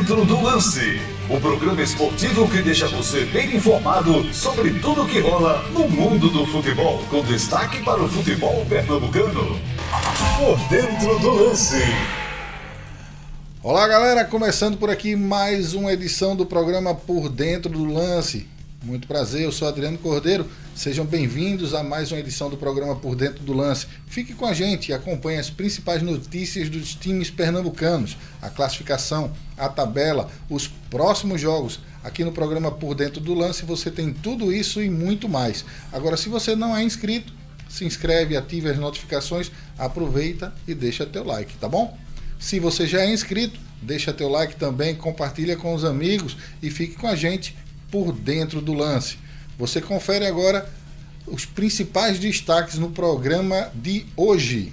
Dentro do Lance, o programa esportivo que deixa você bem informado sobre tudo que rola no mundo do futebol, com destaque para o futebol pernambucano. Por Dentro do Lance. Olá galera, começando por aqui mais uma edição do programa Por Dentro do Lance. Muito prazer, eu sou Adriano Cordeiro, sejam bem-vindos a mais uma edição do programa Por Dentro do Lance. Fique com a gente e acompanhe as principais notícias dos times pernambucanos, a classificação, a tabela, os próximos jogos. Aqui no programa Por Dentro do Lance você tem tudo isso e muito mais. Agora, se você não é inscrito, se inscreve, ative as notificações, aproveita e deixa teu like, tá bom? Se você já é inscrito, deixa teu like também, compartilha com os amigos e fique com a gente por dentro do lance. Você confere agora os principais destaques no programa de hoje.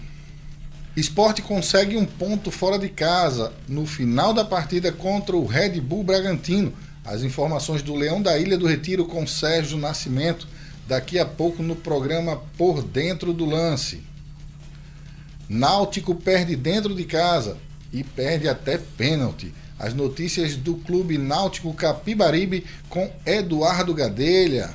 Sport consegue um ponto fora de casa no final da partida contra o Red Bull Bragantino. As informações do Leão da Ilha do Retiro com Sérgio Nascimento, daqui a pouco no programa Por Dentro do Lance. Náutico perde dentro de casa e perde até pênalti. As notícias do Clube Náutico Capibaribe com Eduardo Gadelha.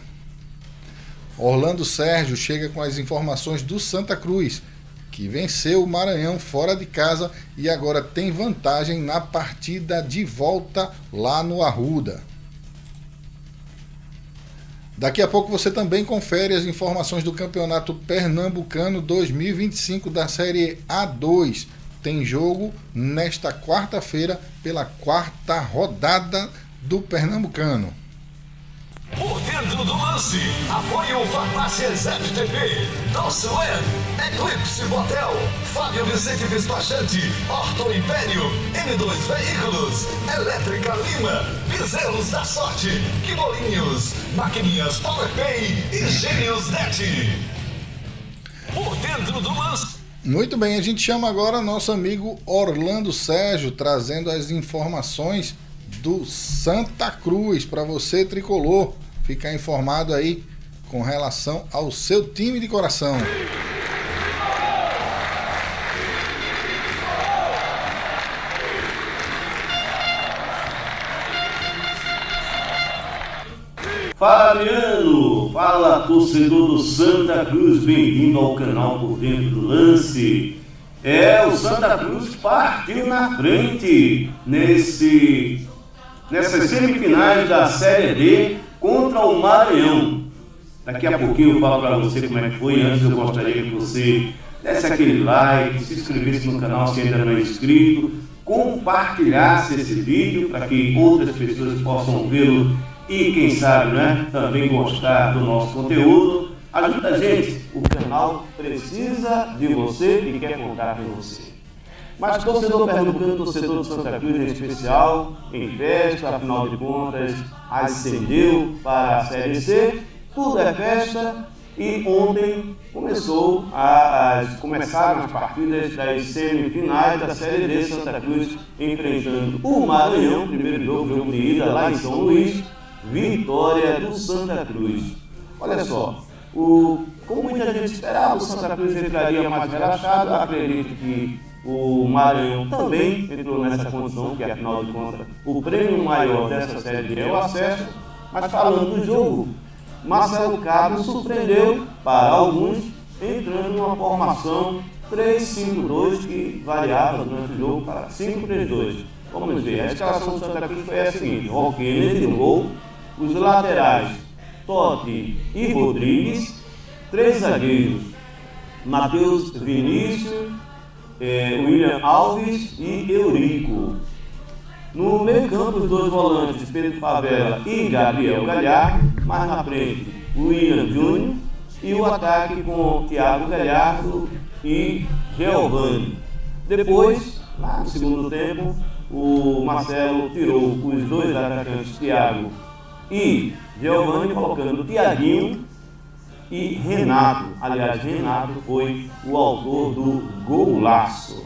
Orlando Sérgio chega com as informações do Santa Cruz, que venceu o Maranhão fora de casa e agora tem vantagem na partida de volta lá no Arruda. Daqui a pouco você também confere as informações do Campeonato Pernambucano 2025 da Série A2. Tem jogo nesta quarta-feira pela quarta rodada do Pernambucano. Por Dentro do Lance, apoio Farmácias FTP, Dossuan, Eclipse Motel, Fábio Vicente Despachante, Horto Império, M2 Veículos, Elétrica Lima, Bezerros da Sorte, Quibolinhos, Maquininhas PowerPay e Gênios Net. Por Dentro do Lance. Muito bem, a gente chama agora nosso amigo Orlando Sérgio, trazendo as informações do Santa Cruz para você, tricolor, ficar informado aí com relação ao seu time de coração. Fala Adriano, fala torcedor do Santa Cruz, bem-vindo ao canal Por Dentro do Lance. O Santa Cruz partiu na frente nessas semifinais da Série D contra o Maranhão. Daqui a pouquinho eu falo para você como é que foi. Antes eu gostaria que você desse aquele like, se inscrevesse no canal se ainda não é inscrito, compartilhasse esse vídeo para que outras pessoas possam vê-lo e quem sabe, né, também gostar do nosso conteúdo. Ajuda a gente, o canal precisa de você e quer contar com você. Mas torcedor pernambucano, torcedor do Santa Cruz em especial, em festa, afinal de contas, ascendeu para a Série C, tudo é festa e ontem começaram as partidas das semifinais da Série D. Santa Cruz enfrentando o Maranhão, primeiro jogo de ida lá em São Luís, vitória do Santa Cruz. Olha só, como muita gente esperava, o Santa Cruz entraria mais relaxado. Acredito que o Maranhão também entrou nessa condição, que afinal de contas o prêmio maior dessa série é o acesso. Mas falando do jogo, Marcelo Cabo surpreendeu para alguns, entrando numa formação 3-5-2 que variava durante o jogo para 5-3-2. Vamos ver, a escalação do Santa Cruz foi a seguinte: Roque Kennedy no gol, os laterais Totti e Rodrigues, 3 zagueiros, Matheus Vinícius, William Alves e Eurico. No meio campo, os 2 volantes, Pedro Favela e Gabriel Galhardo, mais na frente, William Júnior, e o ataque com Thiago Galhardo e Giovani. Depois, lá no segundo tempo, o Marcelo tirou os 2 atacantes, Thiago e Giovani, colocando Thiaguinho e Renato. Aliás, Renato foi o autor do golaço.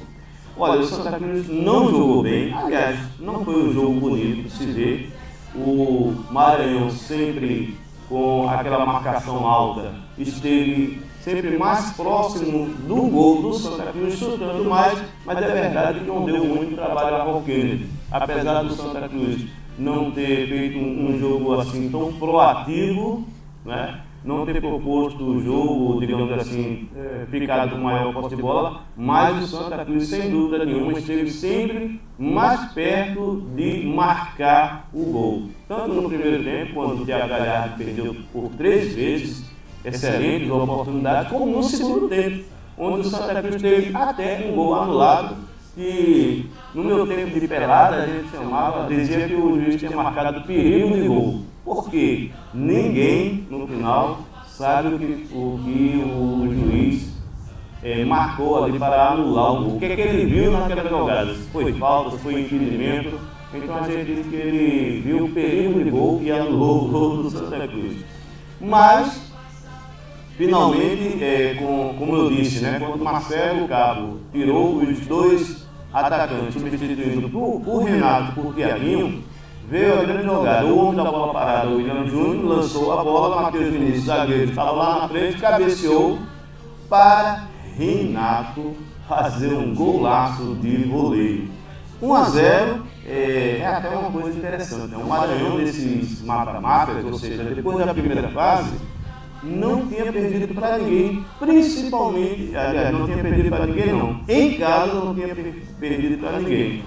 Olha, o Santa Cruz não jogou bem, aliás, não foi um jogo bonito de se ver. O Maranhão sempre com aquela marcação alta esteve sempre mais próximo do gol do Santa Cruz, chutando mais, mas é verdade que não deu muito trabalho a Roque Kennedy. apesar do Santa Cruz não ter feito um jogo assim tão proativo, né? Não ter proposto o jogo, digamos assim, ficado com maior posse de bola, mas o Santa Cruz, sem dúvida nenhuma, esteve sempre mais perto de marcar o gol. Tanto no primeiro tempo, quando o Thiago Galhardo perdeu por 3 vezes excelentes oportunidades, como no segundo tempo, onde o Santa Cruz teve até um gol anulado, e no meu tempo de pelada a gente dizia que o juiz tinha marcado perigo de gol. Porque ninguém, no final, sabe o que o juiz marcou ali para anular o gol. O que é que ele viu naquela jogada? Foi falta, foi impedimento. Então a gente diz que ele viu o perigo de gol e anulou o gol do Santa Cruz. Mas, finalmente, como eu disse, né, quando Marcelo Cabo tirou os 2 atacantes, substituindo o Renato por Thiaguinho, veio a grande jogada. O homem da bola parada, o William Júnior, lançou a bola, Matheus Vinícius, zagueiro, estava lá na frente, cabeceou para Renato fazer um golaço de voleio. 1-0 é até uma coisa interessante. O Maranhão, nesses mata-matas, ou seja, depois da primeira fase, não tinha perdido para ninguém, principalmente, aliás, não tinha perdido para ninguém não, em casa não tinha perdido para ninguém.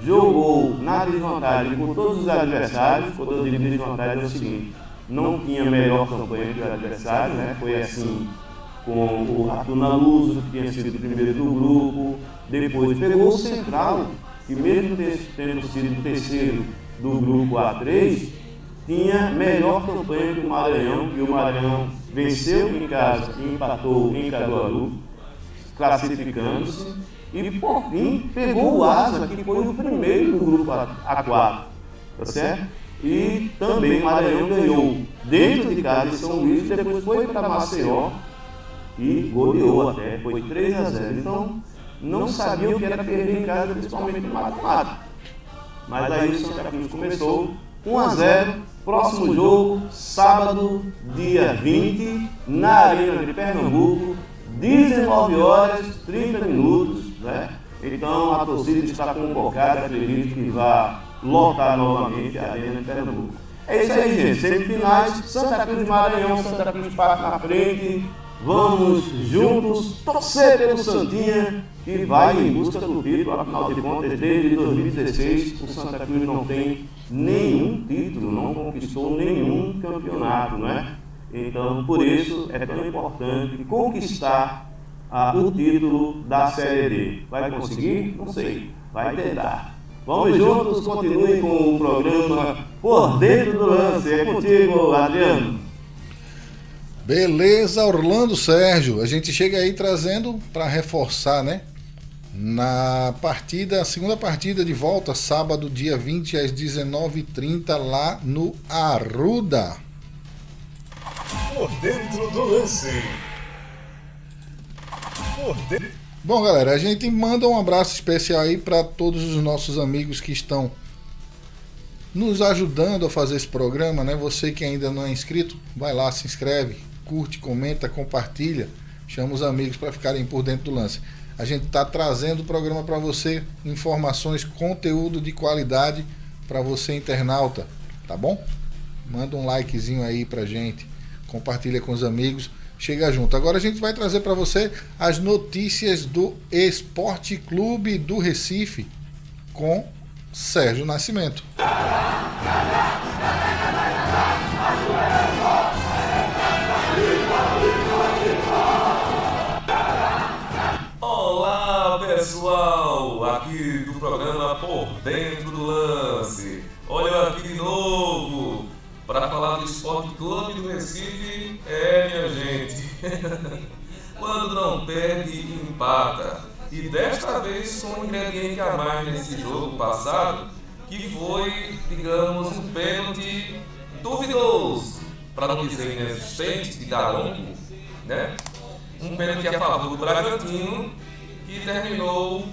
Jogou na desvantagem com todos os adversários. Quando eu digo desvantagem é o seguinte, não tinha melhor campanha que o adversário, né? Foi assim com o Ratuna Luso, que tinha sido o primeiro do grupo, depois pegou o Central, que mesmo tendo sido o terceiro do grupo A3, tinha melhor campanha que o Maranhão, e o Maranhão venceu em casa e empatou em Caruaru, classificando-se, e por fim pegou o Asa, que foi o primeiro do grupo A4, tá certo? E também o Maranhão ganhou dentro de casa em São Luís, depois foi para Maceió e goleou até, foi 3-0. Então não sabia o que era perder em casa, principalmente no mata-mata. Mas aí o Santa Cruz começou 1-0. Próximo jogo, sábado, dia 20, na Arena de Pernambuco, 19h30, né? Então a torcida está convocada, acredito que vai lotar novamente a Arena de Pernambuco. É isso aí, gente. Semifinais, Santa Cruz e Maranhão, Santa Cruz parte na frente. Vamos juntos torcer pelo Santinha, que vai em busca do título. Afinal de contas, desde 2016, o Santa Cruz não tem nenhum título, não conquistou nenhum campeonato, não é? Então, por isso, é tão importante conquistar o título da Série D. Vai conseguir? Não sei. Vai tentar. Vamos juntos, continue com o programa Por Dentro do Lance. É contigo, Adriano. Beleza, Orlando Sérgio. A gente chega aí trazendo para reforçar, né? Na partida, a segunda partida de volta, sábado, dia 20, às 19h30, lá no Arruda. Por Dentro do Lance. Bom, galera, a gente manda um abraço especial aí para todos os nossos amigos que estão nos ajudando a fazer esse programa, né? Você que ainda não é inscrito, vai lá, se inscreve, curte, comenta, compartilha, chama os amigos para ficarem por dentro do lance. A gente está trazendo o programa para você, informações, conteúdo de qualidade para você, internauta, tá bom? Manda um likezinho aí pra gente, compartilha com os amigos, chega junto. Agora a gente vai trazer para você as notícias do Esporte Clube do Recife com Sérgio Nascimento. Olá pessoal, aqui do programa Por Dentro do Lance. Olha eu aqui de novo para falar do Esporte Clube do Recife. Minha gente, quando não perde, empata. E desta vez com um ingrediente a mais nesse jogo passado, que foi, digamos, um pênalti duvidoso, para não dizer inexistente, de Daronco, né? Um pênalti a favor do Bragantino, que terminou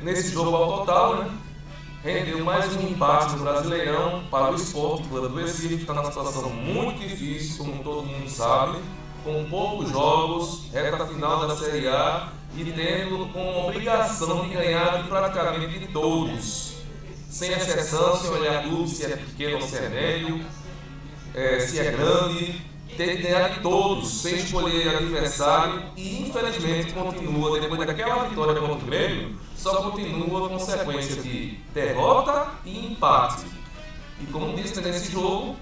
nesse jogo ao total, né? Rendeu mais um empate no Brasileirão para o Esporte Clube do Recife, que está numa situação muito difícil, como todo mundo sabe, com poucos jogos, reta final da Série A, e tendo como obrigação de ganhar de praticamente de todos, sem exceção, sem olhar clube, se é pequeno ou se é médio, se é grande, tem que ganhar de todos, sem escolher adversário, e infelizmente continua, depois daquela vitória contra o Grêmio, só continua com sequência de derrota e empate. E como disse nesse jogo,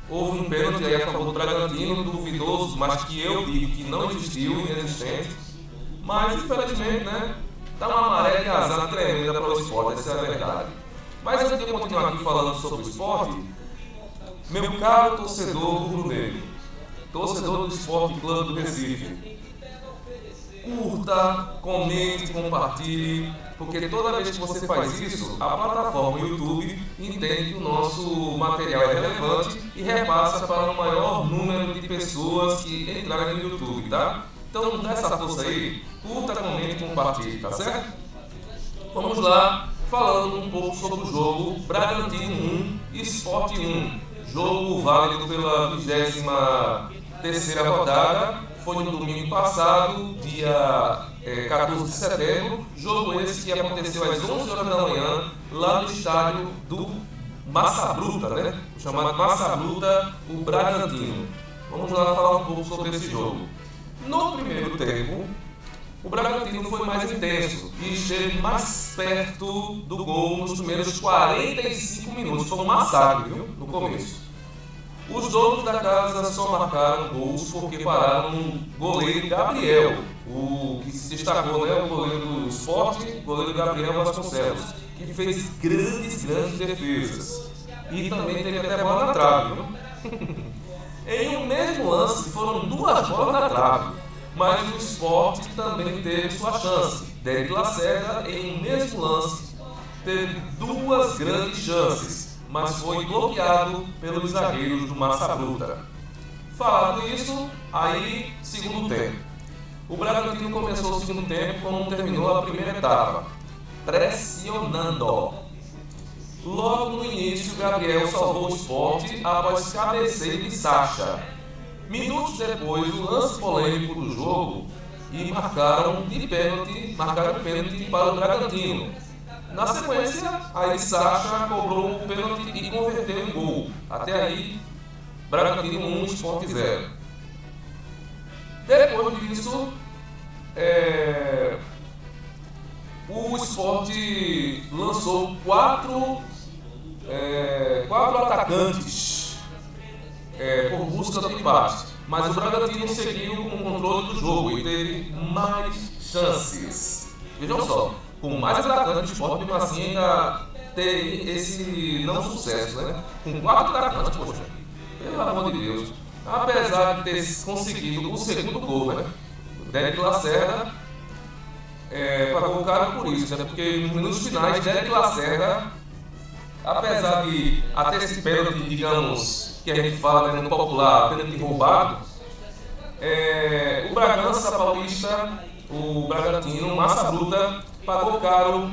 houve um pênalti aí a favor do Bragantino, duvidoso, mas que eu digo que não existiu, inexistente. Mas infelizmente, né, tá uma maré de azar tremenda para o esporte, essa é a verdade. Mas antes de eu continuar aqui falando sobre o esporte, meu caro torcedor rubro-negro, torcedor do Esporte Clube do Recife, curta, comente, compartilhe, porque toda vez que você faz isso, a plataforma YouTube entende que o nosso material é relevante e repassa para o maior número de pessoas que entrarem no YouTube, tá? Então dá essa força aí, curta, comente e compartilhe, tá certo? Vamos lá, falando um pouco sobre o jogo Bragantino 1, Sport 1, jogo válido pela 23ª rodada. Foi no domingo passado, dia 14 de setembro, jogo esse que aconteceu às 11 horas da manhã, lá no estádio do Massa Bruta, né? O chamado Massa Bruta, o Bragantino. Vamos lá falar um pouco sobre esse jogo. No primeiro tempo, o Bragantino foi mais intenso e esteve mais perto do gol nos primeiros 45 minutos. Foi um massacre, viu? No começo. Os donos da casa só marcaram gols porque pararam no goleiro Gabriel, o que se destacou, né, o goleiro do Sport, o goleiro Gabriel Vasconcelos, que fez grandes defesas. E também teve até bola na trave, viu? Em um mesmo lance foram 2 bolas na trave, mas o Sport também teve sua chance. Derek Lacerda, em um mesmo lance, teve 2 grandes chances, mas foi bloqueado pelos zagueiros do Massa Bruta. Falado isso, aí, segundo tempo. O Bragantino começou o segundo tempo como terminou a primeira etapa, pressionando. Logo no início, Gabriel salvou o Sport após cabeceio de Sacha. Minutos depois, o lance polêmico do jogo e marcaram pênalti para o Bragantino. Na sequência, aí Sacha cobrou o pênalti e converteu em gol. Até aí, Bragantino 1, Sport 0. Depois disso, o Sport lançou 4 atacantes por busca do empate. Mas o Bragantino seguiu com o controle do jogo e teve mais chances. Vejam só. Com mais atacantes, o Sport, mesmo assim, ainda ter esse não sucesso, né? Com 4 atacantes, poxa, pelo amor de Deus. Apesar de ter conseguido o segundo gol, né? O Derek Lacerda pagou caro por isso, né? Porque nos finais, Derek Lacerda, apesar de até esse pênalti, digamos, que a gente fala, né, no popular, pênalti roubado, o Bragança Paulista, o Bragantino, Massa Bruta, pagou caro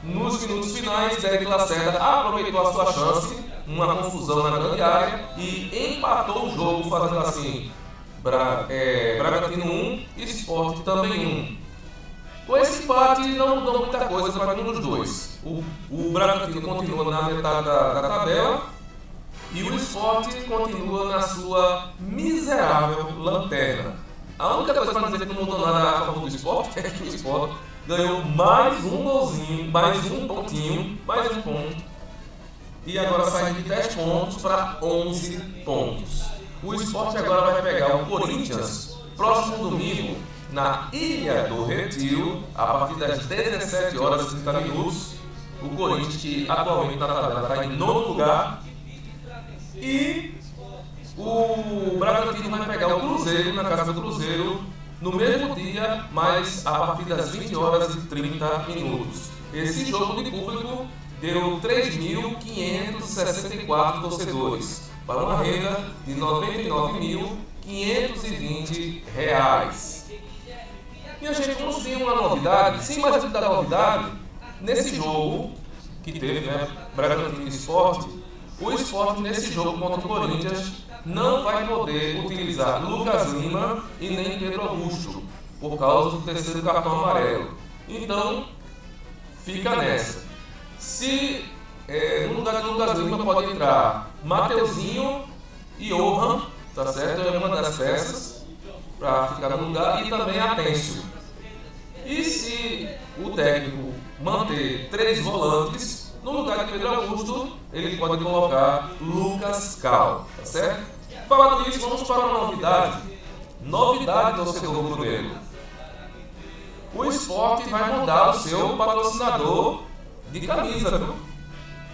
nos minutos finais. Derek Lacerda aproveitou a sua chance, uma confusão na grande área, e empatou o jogo, fazendo assim, Bragantino 1 e Sport também 1. Com esse empate não mudou muita coisa para nenhum dos dois. O Bragantino continua na metade da tabela e o Sport continua na sua miserável lanterna. A única coisa para dizer que não mudou nada a favor do Sport é que o Sport ganhou mais um golzinho, mais um pontinho, mais um ponto. E agora sai de 10 pontos para 11 pontos. O Sport agora vai pegar o Corinthians próximo domingo na Ilha do Retiro, a partir das 17 horas e 30 minutos. O Corinthians, que atualmente na tabela está em 9º lugar. E o Bragantino vai pegar o Cruzeiro na casa do Cruzeiro no mesmo dia, mas a partir das 20 horas e 30 minutos. Esse jogo de público deu 3.564 torcedores, para uma renda de R$ 99.520. E a gente conseguiu uma novidade, sim, mas antes da novidade, nesse jogo que teve, né, Bragantino e Sport, o Sport nesse jogo contra o Corinthians não vai poder utilizar Lucas Lima e nem Pedro Augusto, por causa do terceiro cartão amarelo. Então, fica nessa. Se no lugar de Lucas Lima pode entrar Mateuzinho e Johan, tá certo? É uma das peças para ficar no lugar, e também Atencio. E se o técnico manter 3 volantes, no lugar de Pedro Augusto, ele pode colocar Lucas Cal, tá certo? Falando nisso, vamos para uma novidade. Novidade, torcedor rubro-negro. O Sport vai mudar o seu patrocinador de camisa, viu?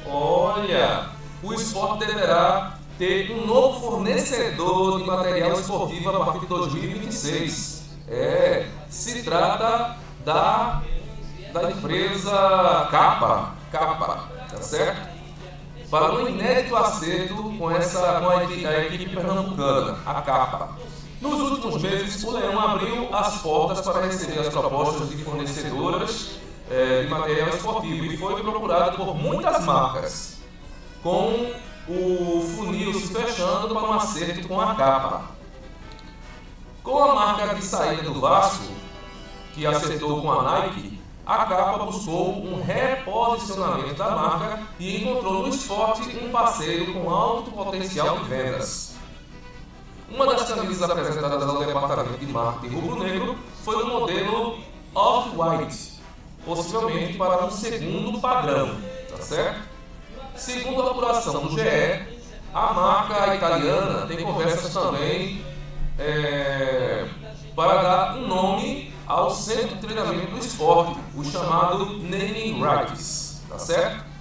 Olha, o Sport deverá ter um novo fornecedor de material esportivo a partir de 2026. Se trata da empresa Capa, tá certo? Para um inédito acerto com a equipe pernambucana, a Capa. Nos últimos meses, o Leão abriu as portas para receber as propostas de fornecedoras de material esportivo e foi procurado por muitas marcas, com o funil se fechando para um acerto com a Capa. Com a marca de saída do Vasco, que acertou com a Nike, a Capa buscou um reposicionamento da marca e encontrou no Sport um parceiro com alto potencial de vendas. Uma das camisas apresentadas ao departamento de marketing rubro-negro foi o modelo Off-White, possivelmente para um segundo padrão, tá certo? Segundo a apuração do GE, a marca italiana tem conversas também para dar um nome ao centro de treinamento do esporte, o chamado Naming Rights, tá certo?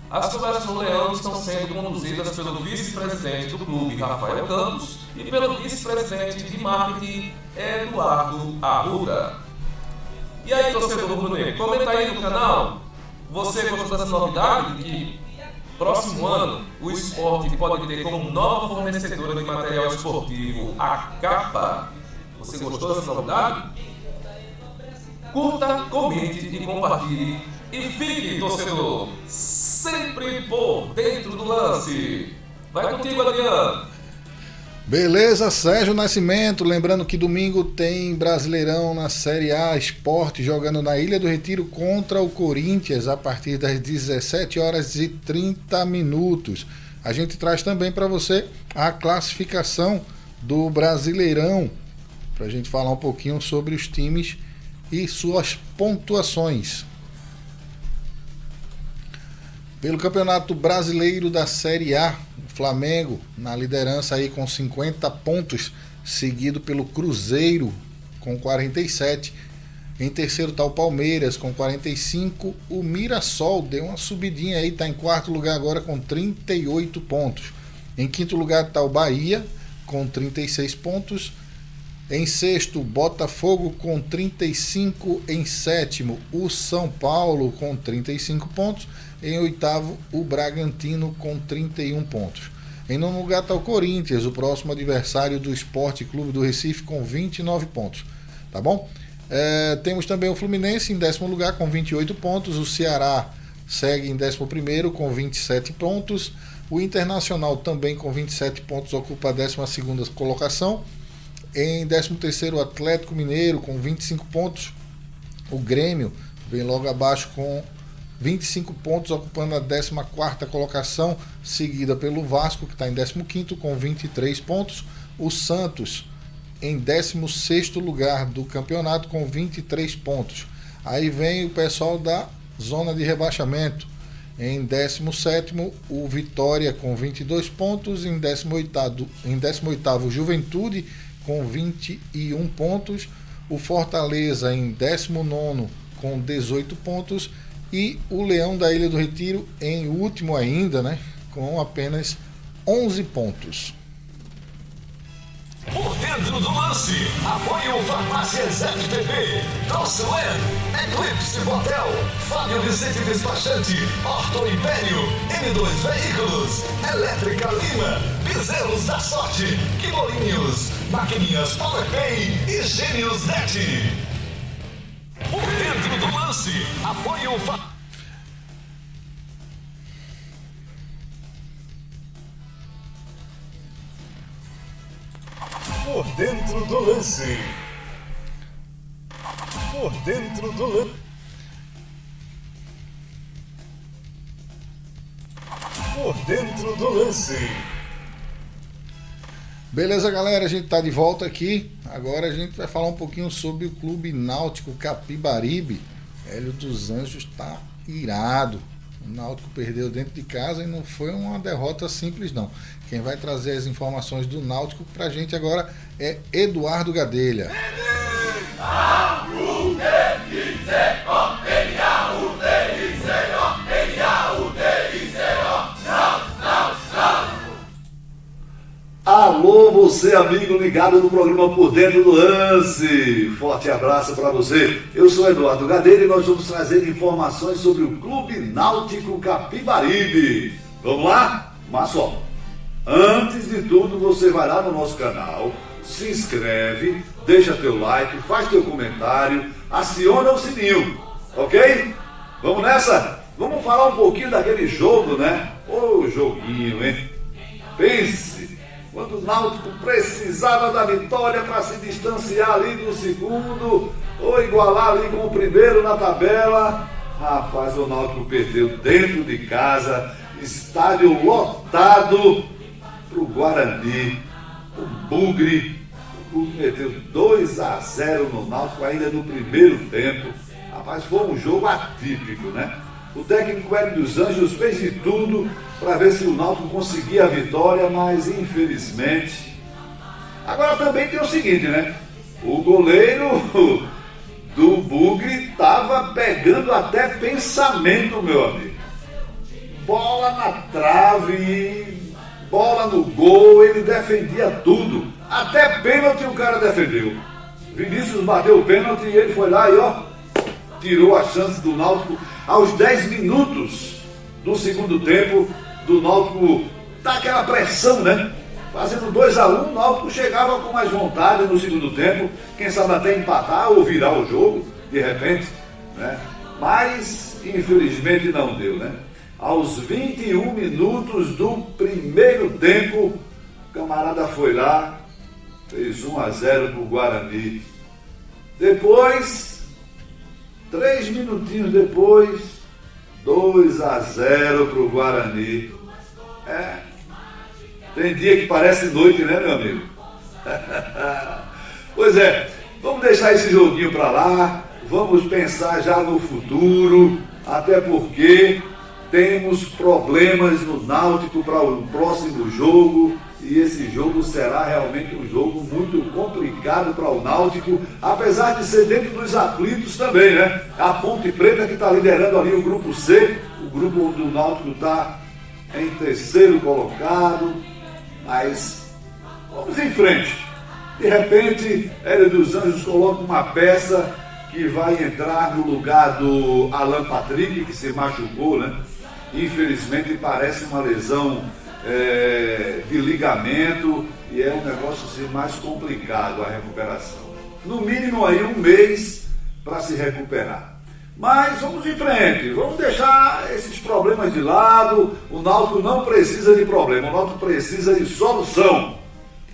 As conversas no Leão estão sendo conduzidas pelo vice-presidente do clube, Rafael Campos, e pelo vice-presidente de marketing, Eduardo Arruda. E aí, torcedor rubro-negro, comenta aí no canal. Você gostou dessa novidade? Que próximo ano o Sport pode ter como nova fornecedora de material esportivo a Capa. Você gostou dessa novidade? Curta, comente e compartilhe. E fique, torcedor, sempre por dentro do lance. Vai contigo, Adriano. Beleza, Sérgio Nascimento. Lembrando que domingo tem Brasileirão na Série A, Sport jogando na Ilha do Retiro contra o Corinthians a partir das 17h30. A gente traz também para você a classificação do Brasileirão, para a gente falar um pouquinho sobre os times e suas pontuações. Pelo Campeonato Brasileiro da Série A, o Flamengo na liderança aí com 50 pontos, seguido pelo Cruzeiro com 47. Em terceiro está o Palmeiras com 45. O Mirassol deu uma subidinha aí, está em quarto lugar agora com 38 pontos. Em quinto lugar está o Bahia com 36 pontos. Em sexto, Botafogo com 35. Em sétimo, o São Paulo com 35 pontos. Em oitavo, o Bragantino com 31 pontos. Em nono lugar está o Corinthians, o próximo adversário do Sport Clube do Recife, com 29 pontos. Tá bom? Temos também o Fluminense em décimo lugar com 28 pontos. O Ceará segue em 11º com 27 pontos. O Internacional também com 27 pontos ocupa a 12ª colocação. Em 13º, o Atlético Mineiro com 25 pontos. O Grêmio vem logo abaixo com 25 pontos, ocupando a 14ª colocação, seguida pelo Vasco, que está em 15º com 23 pontos. O Santos em 16º lugar do campeonato com 23 pontos. Aí vem o pessoal da zona de rebaixamento. Em 17º, o Vitória com 22 pontos. Em 18º, Juventude com 21 pontos. O Fortaleza em 19º com 18 pontos. E o Leão da Ilha do Retiro em último ainda, né, com apenas 11 pontos. Por dentro do lance, apoio Farmácias FTP, Crossland, Eclipse Motel, Fábio Vicente Despachante, Orto Império, M2 Veículos, Elétrica Lima, Bezerros da Sorte, Quibolinhos, Maquininhas PowerPay e Gênios Net. Por dentro do lance, apoio Por dentro do lance. Por dentro do lance. Por dentro do lance. Beleza, galera, a gente tá de volta aqui. Agora a gente vai falar um pouquinho sobre o Clube Náutico Capibaribe. Hélio dos Anjos tá irado. O Náutico perdeu dentro de casa e não foi uma derrota simples, não. Quem vai trazer as informações do Náutico pra gente agora é Eduardo Gadelha. Alô, você amigo ligado no programa Por Dentro do Lance. Forte abraço para você. Eu sou Eduardo Gadelha e nós vamos trazer informações sobre o Clube Náutico Capibaribe. Vamos lá? Mas só, antes de tudo, você vai lá no nosso canal, se inscreve, deixa teu like, faz teu comentário, aciona o sininho, ok? Vamos nessa? Vamos falar um pouquinho daquele jogo, né? Ô, joguinho, hein? Pense, quando o Náutico precisava da vitória para se distanciar ali do segundo, ou igualar ali com o primeiro na tabela, rapaz, o Náutico perdeu dentro de casa, estádio lotado pro Guarani, o Bugre meteu 2-0 no Náutico ainda no primeiro tempo. Rapaz, foi um jogo atípico, né? O técnico Hélio dos Anjos fez de tudo para ver se o Náutico conseguia a vitória, mas infelizmente. Agora também tem o seguinte, né? O goleiro do Bugre estava pegando até pensamento, meu amigo. Bola na trave, bola no gol, ele defendia tudo. Até pênalti o cara defendeu. Vinícius bateu o pênalti e ele foi lá e tirou a chance do Náutico aos 10 minutos do segundo tempo. Do Náutico tá aquela pressão, né? Fazendo 2-1, o Náutico chegava com mais vontade no segundo tempo, quem sabe até empatar ou virar o jogo de repente, né? Mas infelizmente não deu, né? Aos 21 minutos do primeiro tempo, o camarada foi lá, fez 1-0 pro Guarani. Depois, 3 minutinhos depois, 2-0 pro Guarani. Tem dia que parece noite, né, meu amigo? Pois é, vamos deixar esse joguinho pra lá, vamos pensar já no futuro, até porque temos problemas no Náutico para o próximo jogo. E esse jogo será realmente um jogo muito complicado para o Náutico, apesar de ser dentro dos aflitos também, né? A Ponte Preta que está liderando ali o grupo C, o grupo do Náutico está em terceiro colocado, mas vamos em frente. De repente, Hélio dos Anjos coloca uma peça que vai entrar no lugar do Alan Patrick, que se machucou, né? Infelizmente parece uma lesão de ligamento e é um negócio assim, mais complicado a recuperação. No mínimo aí 1 mês para se recuperar. Mas vamos em frente, vamos deixar esses problemas de lado. O Náutico não precisa de problema, o Náutico precisa de solução.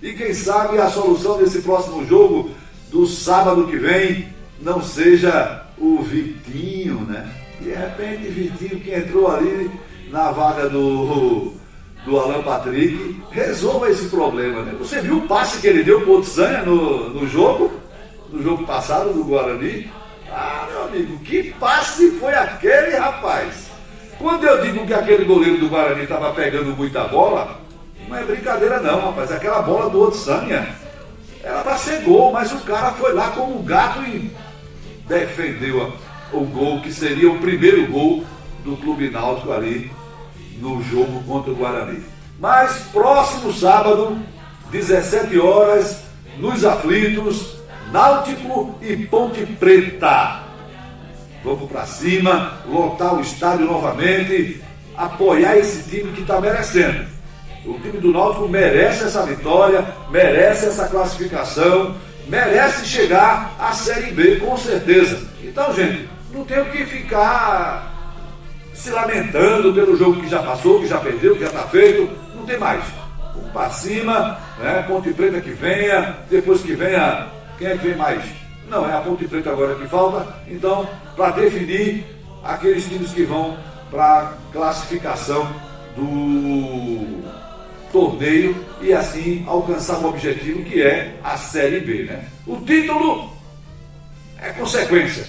E quem sabe a solução desse próximo jogo do sábado que vem não seja o Vitinho, né? De repente Vitinho que entrou ali na vaga do Alan Patrick, resolva esse problema, né? Você viu o passe que ele deu pro Otsanha no jogo passado do Guarani? Ah, meu amigo, que passe foi aquele, rapaz? Quando eu digo que aquele goleiro do Guarani estava pegando muita bola, não é brincadeira não, rapaz. Aquela bola do Otsanha era para ser gol, mas o cara foi lá como um gato e defendeu o gol, que seria o primeiro gol do Clube Náutico ali no jogo contra o Guarani. Mas próximo sábado, 17 horas, nos aflitos, Náutico e Ponte Preta. Vamos para cima, lotar o estádio novamente, apoiar esse time que está merecendo. O time do Náutico merece essa vitória, merece essa classificação, merece chegar à Série B, com certeza. Então, gente, não tem o que ficar se lamentando pelo jogo que já passou, que já perdeu, que já está feito. Não tem mais. Vamos para cima, né? Ponte Preta que venha, depois que venha, quem é que vem mais? Não, é a Ponte Preta agora que falta. Então, para definir aqueles times que vão para a classificação do torneio e assim alcançar o objetivo que é a Série B, né? O título é consequência,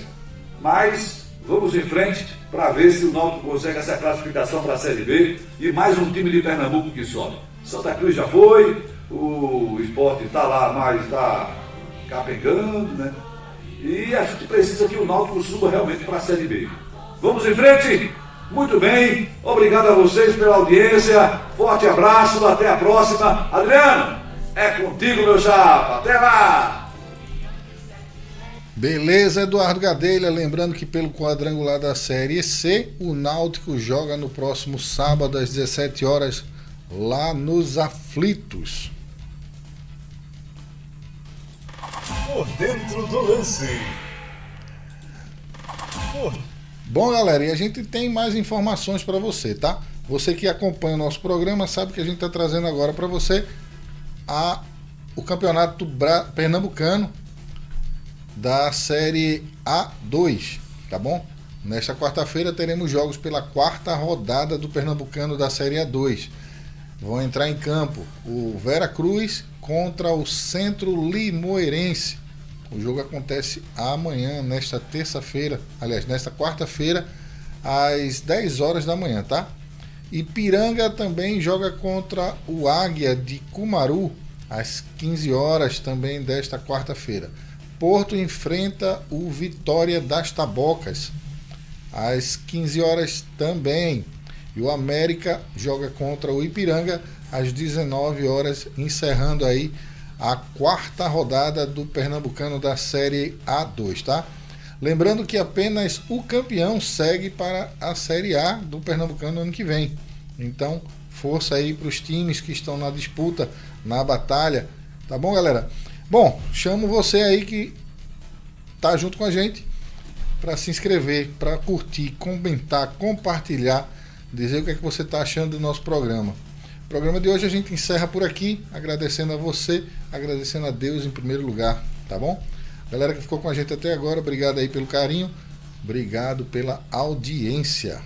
mas vamos em frente para ver se o Náutico consegue essa classificação para a Série B e mais um time de Pernambuco que sobe. Santa Cruz já foi, o Sport está lá, mas está capengando, né? E a gente precisa que o Náutico suba realmente para a Série B. Vamos em frente? Muito bem, obrigado a vocês pela audiência, forte abraço, até a próxima. Adriano, é contigo, meu chapa, até lá! Beleza, Eduardo Gadelha, lembrando que pelo quadrangular da Série C, o Náutico joga no próximo sábado às 17 horas lá nos Aflitos. Por dentro do lance. Bom, galera, e a gente tem mais informações para você, tá? Você que acompanha o nosso programa sabe que a gente está trazendo agora para você o campeonato pernambucano da Série A2, tá bom? Nesta quarta-feira teremos jogos pela quarta rodada do Pernambucano da Série A2. Vão entrar em campo o Vera Cruz contra o Centro Limoeirense. O jogo acontece amanhã, nesta terça-feira, aliás, nesta quarta-feira, às 10 horas da manhã, tá? Ipiranga também joga contra o Águia de Cumaru, às 15 horas também desta quarta-feira. Porto enfrenta o Vitória das Tabocas, às 15 horas também. E o América joga contra o Ipiranga, às 19 horas, encerrando aí a quarta rodada do Pernambucano da Série A2, tá? Lembrando que apenas o campeão segue para a Série A do Pernambucano ano que vem. Então, força aí para os times que estão na disputa, na batalha, tá bom, galera? Bom, chamo você aí que tá junto com a gente para se inscrever, para curtir, comentar, compartilhar, dizer o que é que você está achando do nosso programa. O programa de hoje a gente encerra por aqui, agradecendo a você, agradecendo a Deus em primeiro lugar, tá bom? Galera que ficou com a gente até agora, obrigado aí pelo carinho, obrigado pela audiência.